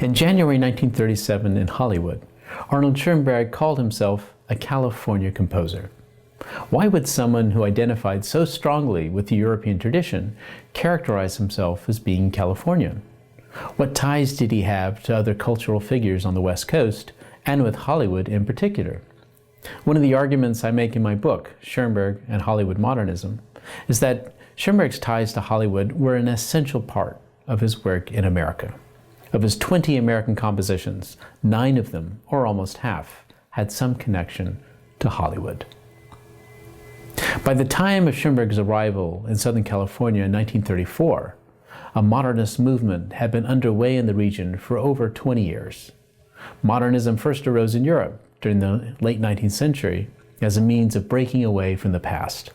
In January 1937 in Hollywood, Arnold Schoenberg called himself a California composer. Why would someone who identified so strongly with the European tradition characterize himself as being Californian? What ties did he have to other cultural figures on the West Coast, and with Hollywood in particular? One of the arguments I make in my book, Schoenberg and Hollywood Modernism, is that Schoenberg's ties to Hollywood were an essential part of his work in America. Of his 20 American compositions, 9 of them, or almost half, had some connection to Hollywood. By the time of Schoenberg's arrival in Southern California in 1934, a modernist movement had been underway in the region for over 20 years. Modernism first arose in Europe during the late 19th century as a means of breaking away from the past,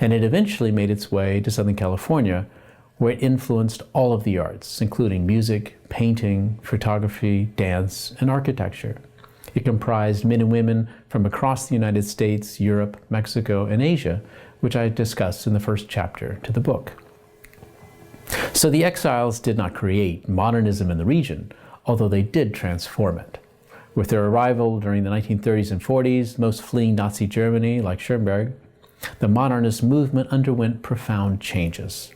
and it eventually made its way to Southern California, where it influenced all of the arts, including music, painting, photography, dance, and architecture. It comprised men and women from across the United States, Europe, Mexico, and Asia, which I discussed in the first chapter to the book. So the exiles did not create modernism in the region, although they did transform it. With their arrival during the 1930s and 40s, most fleeing Nazi Germany, like Schoenberg, the modernist movement underwent profound changes.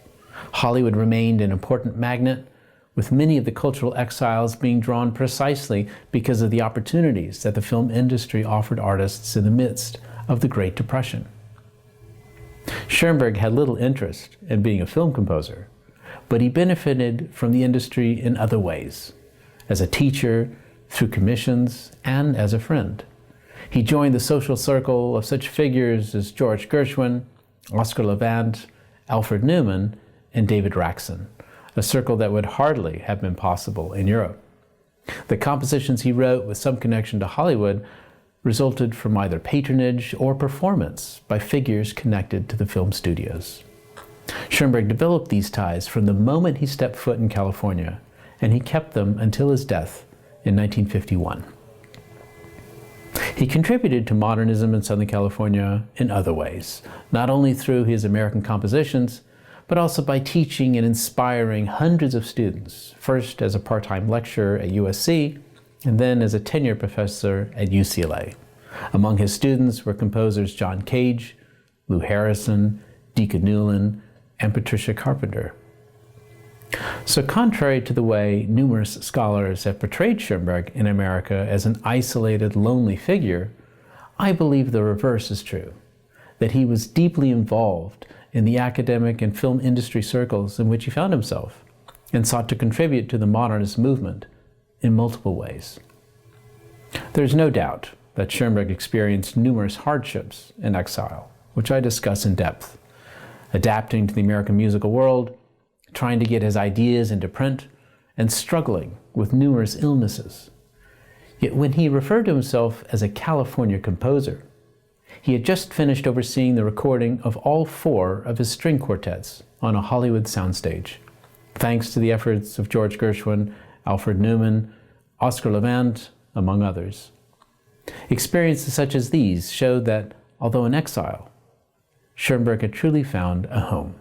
Hollywood remained an important magnet, with many of the cultural exiles being drawn precisely because of the opportunities that the film industry offered artists in the midst of the Great Depression. Schoenberg had little interest in being a film composer, but he benefited from the industry in other ways, as a teacher, through commissions, and as a friend. He joined the social circle of such figures as George Gershwin, Oscar Levant, Alfred Newman, and David Raksin, a circle that would hardly have been possible in Europe. The compositions he wrote with some connection to Hollywood resulted from either patronage or performance by figures connected to the film studios. Schoenberg developed these ties from the moment he stepped foot in California, and he kept them until his death in 1951. He contributed to modernism in Southern California in other ways, not only through his American compositions, but also by teaching and inspiring hundreds of students, first as a part-time lecturer at USC, and then as a tenured professor at UCLA. Among his students were composers John Cage, Lou Harrison, Deacon Newland, and Patricia Carpenter. So contrary to the way numerous scholars have portrayed Schoenberg in America as an isolated, lonely figure, I believe the reverse is true, that he was deeply involved in the academic and film industry circles in which he found himself, and sought to contribute to the modernist movement in multiple ways. There's no doubt that Schoenberg experienced numerous hardships in exile, which I discuss in depth, adapting to the American musical world, trying to get his ideas into print, and struggling with numerous illnesses. Yet when he referred to himself as a California composer, he had just finished overseeing the recording of all 4 of his string quartets on a Hollywood soundstage, thanks to the efforts of George Gershwin, Alfred Newman, Oscar Levant, among others. Experiences such as these showed that, although in exile, Schoenberg had truly found a home.